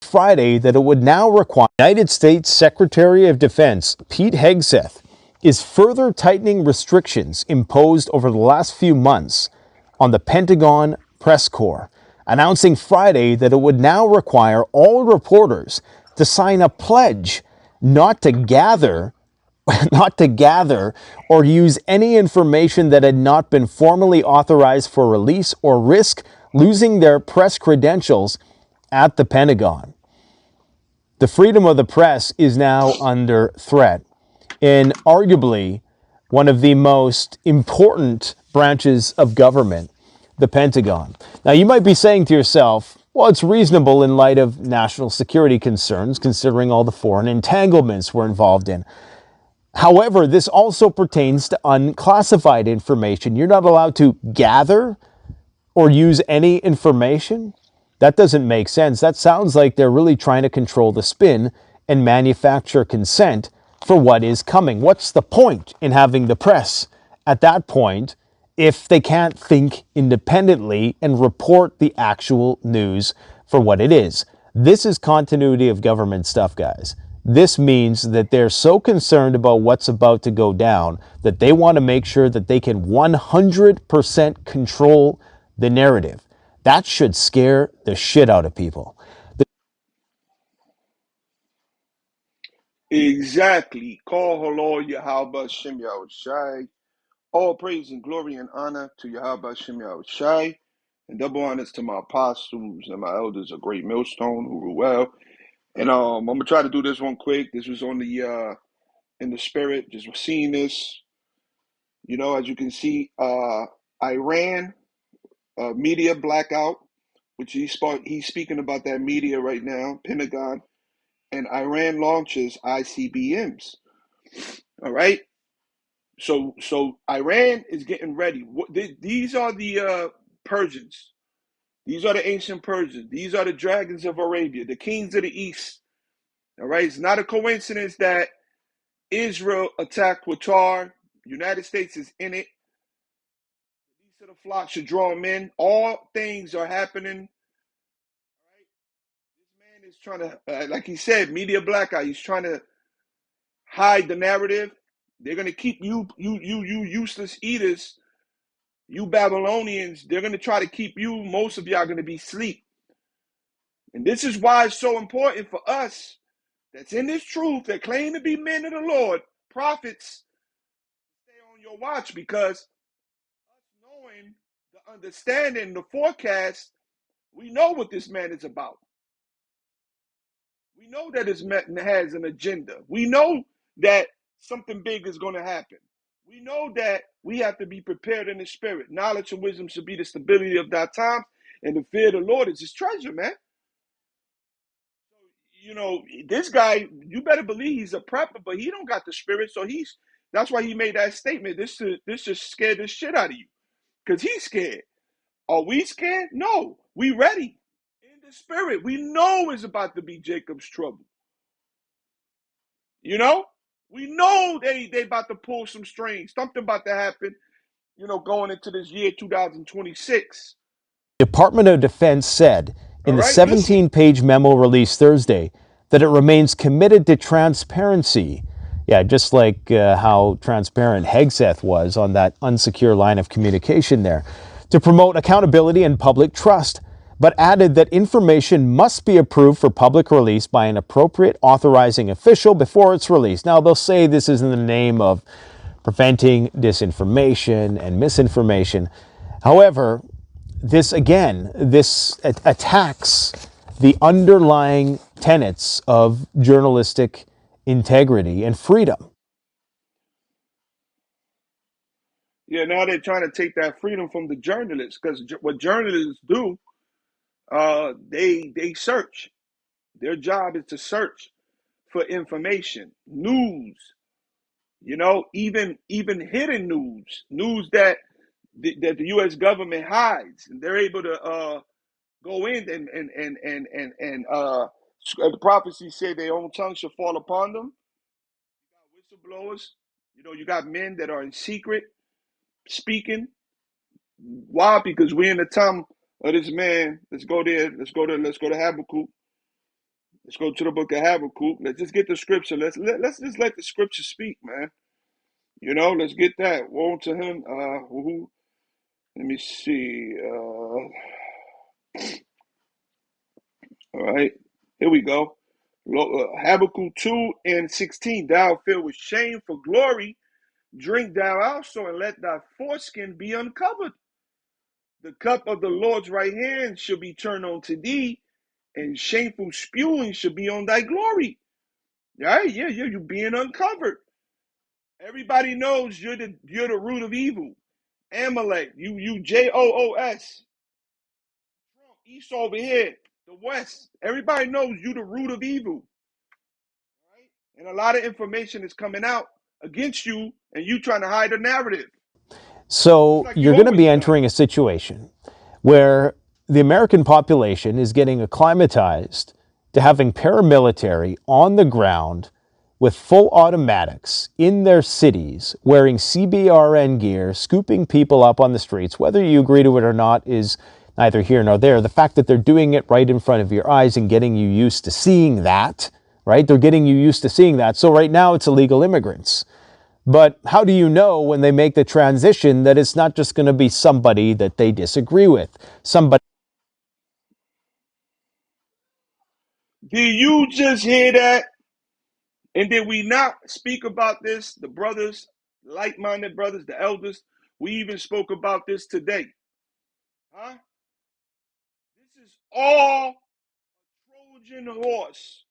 Friday that it would now require United States Secretary of Defense Pete Hegseth is further tightening restrictions imposed over the last few months on the Pentagon press corps, announcing Friday that it would now require all reporters to sign a pledge not to gather or use any information that had not been formally authorized for release or risk losing their press credentials at the Pentagon. The freedom of the press is now under threat in arguably one of the most important branches of government, the Pentagon. Now, you might be saying to yourself, well, it's reasonable in light of national security concerns, considering all the foreign entanglements we're involved in. However, this also pertains to unclassified information. You're not allowed to gather or use any information. That doesn't make sense. That sounds like they're really trying to control the spin and manufacture consent for what is coming. What's the point in having the press at that point if they can't think independently and report the actual news for what it is? This is continuity of government stuff, guys. This means that they're so concerned about what's about to go down that they want to make sure that they can 100% control the narrative. That should scare the shit out of people. Exactly. Call Halal Yahweh Shem Shai. All praise and glory and honor to Yahweh Shem Shai. And double honors to my apostles and my elders of Great Millstone who rule well. And I'm gonna try to do this one quick. This was on the in the spirit, just seeing this. As you can see, Iran media blackout, which he's speaking about that media right now, Pentagon, and Iran launches ICBMs. All right. So Iran is getting ready. These are the Persians. These are the ancient Persians. These are the dragons of Arabia, the kings of the East. All right. It's not a coincidence that Israel attacked Qatar. United States is in it. These are the flock should draw them in. All things are happening. All right. This man is trying to, like he said, media blackout. He's trying to hide the narrative. They're gonna keep you useless eaters, you Babylonians. They're gonna try to keep you. Most of y'all are gonna be asleep. And this is why it's so important for us that's in this truth that claim to be men of the Lord, prophets, stay on your watch, because us knowing the understanding, the forecast, we know what this man is about. We know that this man has an agenda. We know that something big is going to happen. We know that we have to be prepared in the spirit. Knowledge and wisdom should be the stability of that time, and the fear of the Lord is his treasure, man. This guy, you better believe he's a prepper, but he don't got the spirit, so that's why he made that statement. This just scared the shit out of you, because he's scared. Are we scared? No, we ready. In the spirit, we know it's about to be Jacob's trouble. We know they about to pull some strings. Something about to happen, going into this year 2026. Department of Defense said in the All right, 17-page memo released Thursday that it remains committed to transparency. Yeah, just like how transparent Hegseth was on that unsecure line of communication there, to promote accountability and public trust, but added that information must be approved for public release by an appropriate authorizing official before it's released. Now, they'll say this is in the name of preventing disinformation and misinformation. However, this attacks the underlying tenets of journalistic integrity and freedom. Yeah, now they're trying to take that freedom from the journalists, because what journalists do, they search. Their job is to search for information, news. Even hidden news that the U.S. government hides, and they're able to go in and the prophecies say their own tongue shall fall upon them. You got whistleblowers. You got men that are in secret speaking. Why? Because we're in the time of this man. Let's go there. Let's go to Habakkuk. Let's go to the book of Habakkuk. Let's just get the scripture. Let's just let the scripture speak, man. Let's get that. Woe to him. Who? Let me see. All right, here we go. Habakkuk 2:16. Thou filled with shame for glory, drink thou also, and let thy foreskin be uncovered. The cup of the Lord's right hand shall be turned unto thee, and shameful spewing shall be on thy glory. Right? Yeah, you're being uncovered. Everybody knows you're the root of evil. Amalek, you Joos. East over here, the West. Everybody knows you the root of evil. Right? And a lot of information is coming out against you, and you trying to hide the narrative. Just So like you you're going to always be done. entering a situation where the American population is getting acclimatized to having paramilitary on the ground with full automatics in their cities, wearing CBRN gear, scooping people up on the streets. Whether you agree to it or not is neither here nor there. The fact that they're doing it right in front of your eyes and getting you used to seeing that, right? They're getting you used to seeing that. So right now it's illegal immigrants. But how do you know when they make the transition that it's not just going to be somebody that they disagree with? Somebody. Did you just hear that? And did we not speak about this? The brothers, like-minded brothers, the elders, we even spoke about this today. Huh? This is all Trojan horse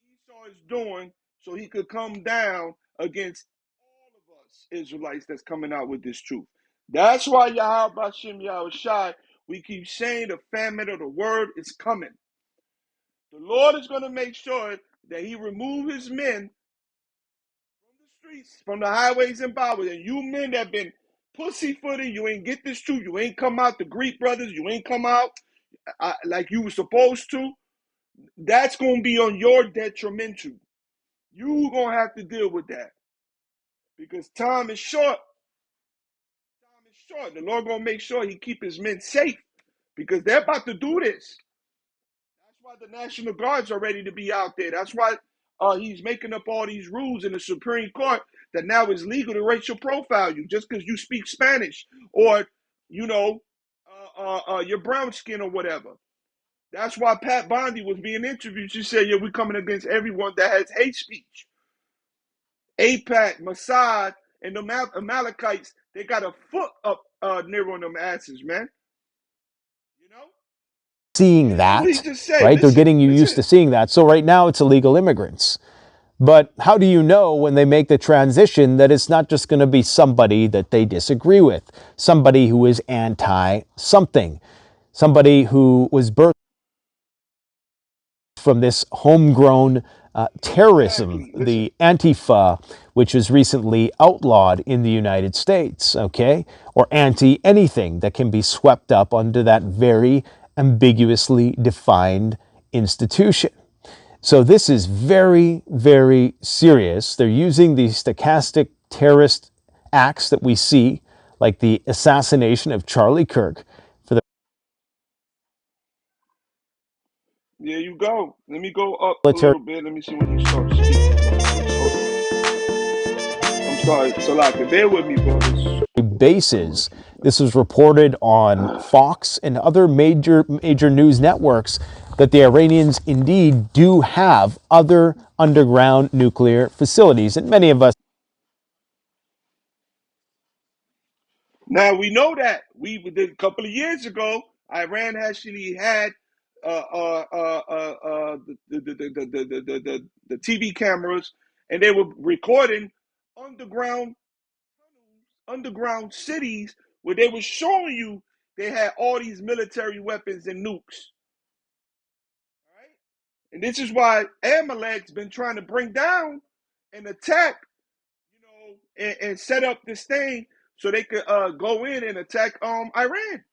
Esau is doing so he could come down against all of us Israelites that's coming out with this truth. That's why Yahweh Bashem Yahushai, we keep saying the famine of the word is coming. The Lord is going to make sure that he remove his men from the streets, from the highways and byways. And you men that been pussyfooting, you ain't get this truth. You ain't come out to greet brothers. You ain't come out like you were supposed to. That's going to be on your detrimental. You going to have to deal with that because time is short. Time is short. The Lord going to make sure he keep his men safe because they're about to do this. That's why the National Guards are ready to be out there. That's why he's making up all these rules in the Supreme Court that now it's legal to racial profile you just because you speak Spanish or, you know, your brown skin or whatever. That's why Pat Bondi was being interviewed. She said, yeah, we're coming against everyone that has hate speech. APAC, Mossad, and the Amalekites, they got a foot up near on them asses, man. You know? Seeing Yeah, that's what he that, just said. right? They're Listen, getting you used listen. to seeing that. So right now it's illegal immigrants. But how do you know when they make the transition that it's not just going to be somebody that they disagree with, somebody who is anti something, somebody who was birthed from this homegrown terrorism, Exactly. Listen. the Antifa, which was recently outlawed in the United States, okay? Or anti anything that can be swept up under that very ambiguously defined institution. So this is very, very serious. They're using these stochastic terrorist acts that we see, like the assassination of Charlie Kirk, for the There you go. Let me go up a military little bit. Let me see when you start speaking about this. Hold on. I'm sorry, Salaka. Bear with me, brothers. bases. This was reported on Fox and other major news networks that the Iranians indeed do have other underground nuclear facilities, and many of us Now we know that we did a couple of years ago. Iran actually had the TV cameras, and they were recording underground underground cities where they were showing you they had all these military weapons and nukes. Right? And this is why Amalek's been trying to bring down and attack, and set up this thing so they could go in and attack Iran.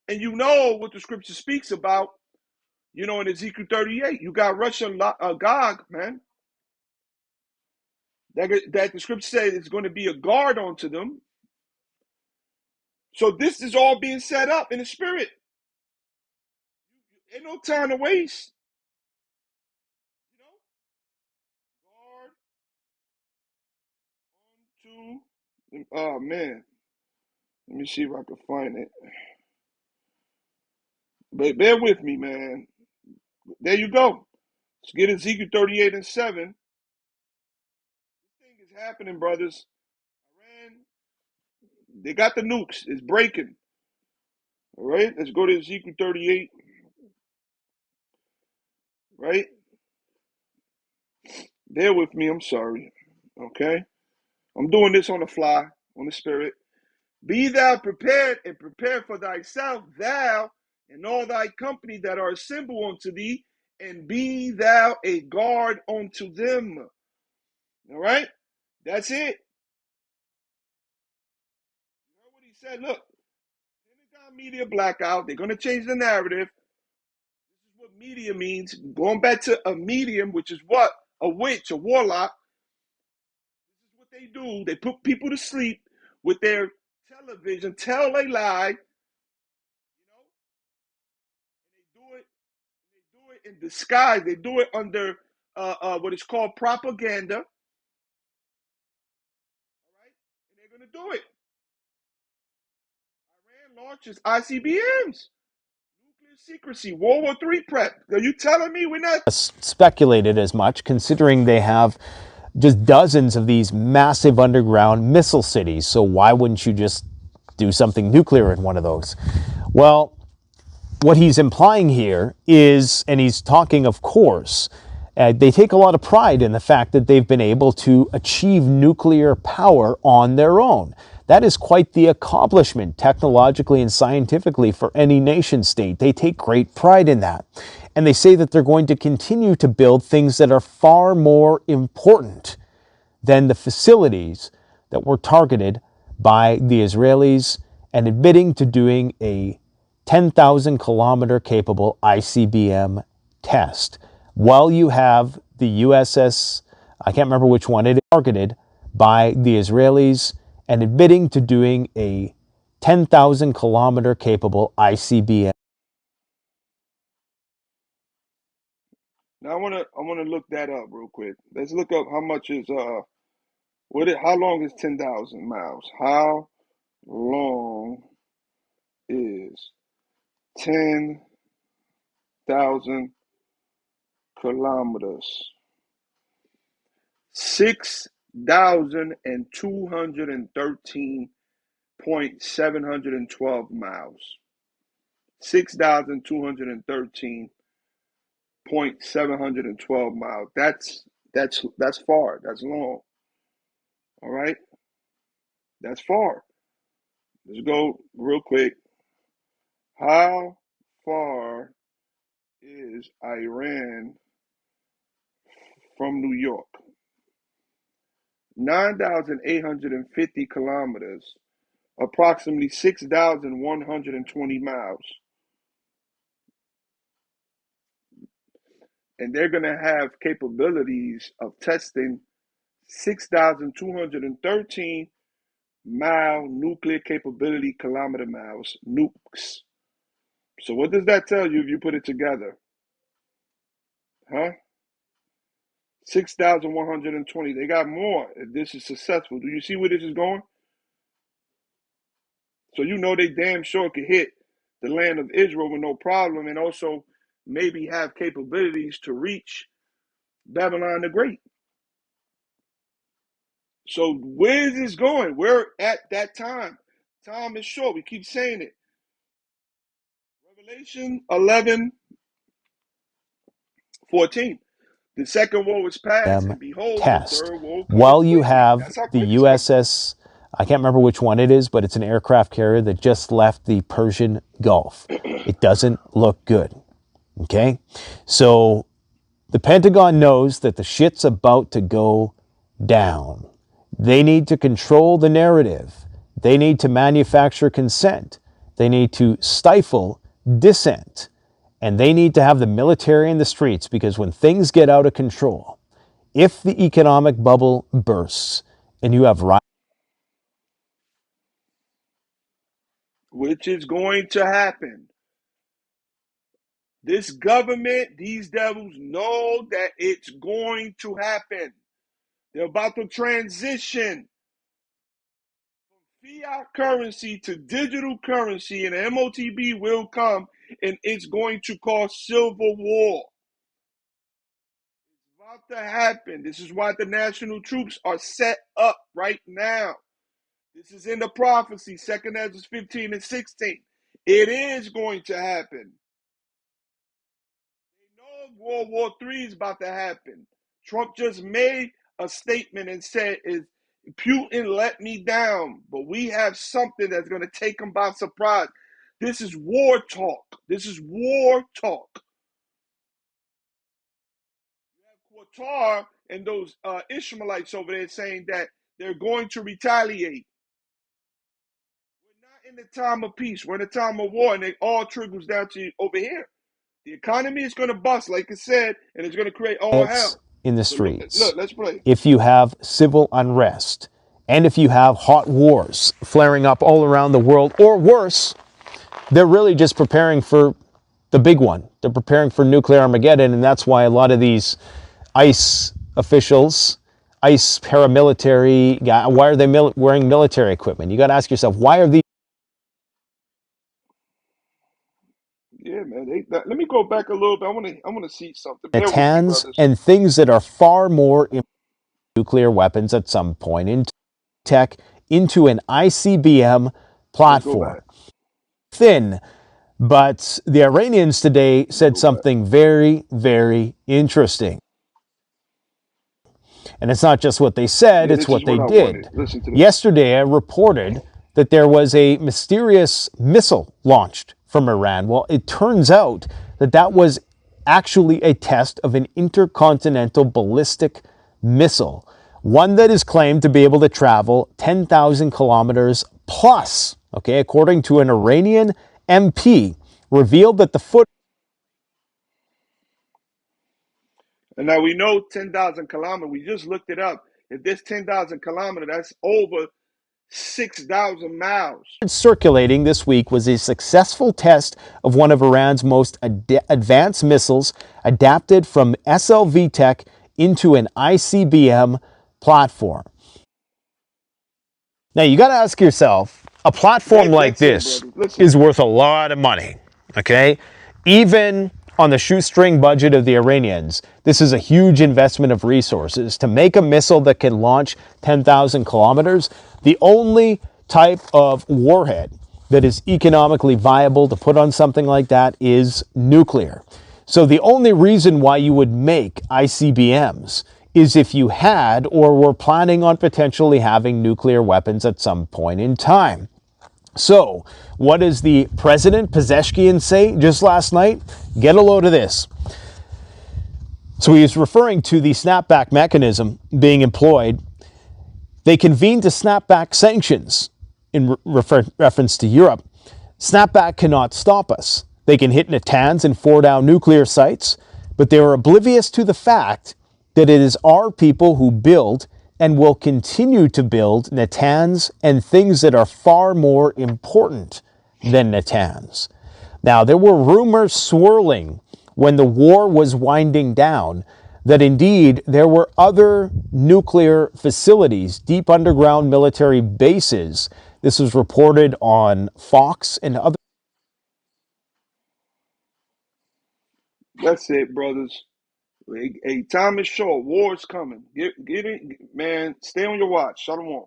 And you know what the scripture speaks about, in Ezekiel 38. You got Russian Gog, man. That the scripture says it's going to be a guard onto them. So this is all being set up in the spirit. Ain't no time to waste. Oh man, let me see if I can find it. But bear with me, man. There you go. Let's get Ezekiel 38:7. This thing is happening, brothers. Iran, they got the nukes. It's breaking. All right, let's go to Ezekiel 38. Right, bear with me. I'm sorry. Okay, I'm doing this on the fly, on the spirit. Be thou prepared and prepare for thyself, thou and all thy company that are assembled unto thee, and be thou a guard unto them. All right, that's it. You know what he said? Look, Pentagon media blackout. They're going to change the narrative. This is what media means. Going back to a medium, which is what? A witch, a warlock. This is what they do. They put people to sleep with their television, tell a lie, and they do it in disguise. They do it under what is called propaganda. All right, and they're going to do it. Iran launches ICBMs, nuclear secrecy, World War III prep. Are you telling me we're not? Speculated as much, considering they have just dozens of these massive underground missile cities. So why wouldn't you just do something nuclear in one of those? Well, what he's implying here is, and he's talking, of course, they take a lot of pride in the fact that they've been able to achieve nuclear power on their own. That is quite the accomplishment technologically and scientifically for any nation state. They take great pride in that. And they say that they're going to continue to build things that are far more important than the facilities that were targeted by the Israelis, and admitting to doing a 10,000 kilometer capable ICBM test. While you have the USS, I can't remember which one it is, targeted by the Israelis, and admitting to doing a 10,000 kilometer capable ICBM. Now I wanna look that up real quick. Let's look up how much is how long is 10,000 miles? How long is 10,000 kilometers? 6,213.712 miles. 6,213.712 miles. That's far. That's long. All right, that's far. Let's go real quick. How far is Iran from New York? 9,850 kilometers, approximately 6,120 miles. And they're going to have capabilities of testing 6,213 mile nuclear capability kilometer miles, nukes. So what does that tell you if you put it together? Huh? 6,120. They got more if this is successful. Do you see where this is going? So you know they damn sure could hit the land of Israel with no problem, and also maybe have capabilities to reach Babylon the Great. So where is this going? We're at that time. Time is short. We keep saying it. Revelation 11:14. The second woe is past, and behold, the Test. third woe cometh While you quickly. have That's how the quick it's coming. USS, I can't remember which one it is, but it's an aircraft carrier that just left the Persian Gulf. It doesn't look good. Okay? So the Pentagon knows that the shit's about to go down. They need to control the narrative. They need to manufacture consent. They need to stifle dissent. And they need to have the military in the streets, because when things get out of control, if the economic bubble bursts and you have riots, Which is going to happen. This government, these devils know that it's going to happen. They're about to transition. fiat currency to digital currency, and the MOTB will come, and it's going to cause civil war. It's about to happen. This is why the national troops are set up right now. This is in the prophecy, 2nd Ezra 15 and 16. It is going to happen. They know World War III is about to happen. Trump just made a statement and said, "Is Putin let me down, but we have something that's going to take him by surprise." This is war talk. This is war talk. You have Qatar and those Ishmaelites over there saying that they're going to retaliate. We're not in the time of peace. We're in the time of war, and it all trickles down to over here. The economy is going to bust, like I said, and it's going to create all Riots hell. in the So look, streets, let's play. if you have civil unrest, and if you have hot wars flaring up all around the world, or worse, they're really just preparing for the big one. They're preparing for nuclear Armageddon, and that's why a lot of these ICE officials, ICE paramilitary, why are they wearing military equipment? You got to ask yourself, why are these Yeah, man. Let me go back a little bit. I want to see something. Bear with me, NATANs brothers. and things that are far more nuclear weapons at some point in tech into an ICBM Let's go platform? back. Thin, but the Iranians today Let's said go back. something very, very interesting. And it's not just what they said, Yeah, it's this is what what they I wanted. did. Listen to this. Yesterday, I reported that there was a mysterious missile launched from Iran. Well, it turns out that that was actually a test of an intercontinental ballistic missile, one that is claimed to be able to travel 10,000 kilometers plus. Okay, according to an Iranian MP, revealed that the foot. And now we know 10,000 kilometers. We just looked it up. If this 10,000 kilometers, that's over 6,000 miles. Circulating this week was a successful test of one of Iran's most advanced missiles, adapted from SLV tech into an ICBM platform. Now you got to ask yourself, a platform like That's it, this brothers. Listen. is worth a lot of money, okay? Even on the shoestring budget of the Iranians, this is a huge investment of resources to make a missile that can launch 10,000 kilometers. The only type of warhead that is economically viable to put on something like that is nuclear. So the only reason why you would make ICBMs is if you had or were planning on potentially having nuclear weapons at some point in time. So, what does the president, Pezeshkian, say just last night? Get a load of this. So, he was referring to the snapback mechanism being employed. They convened to snapback sanctions in reference to Europe. Snapback cannot stop us. They can hit Natanz and Fordow nuclear sites, but they are oblivious to the fact that it is our people who build and will continue to build Natanz and things that are far more important than Natanz. Now, there were rumors swirling when the war was winding down that indeed there were other nuclear facilities, deep underground military bases. This was reported on Fox and other. That's it, brothers. Hey, time is short. War is coming. Get in, man. Stay on your watch. Shalom.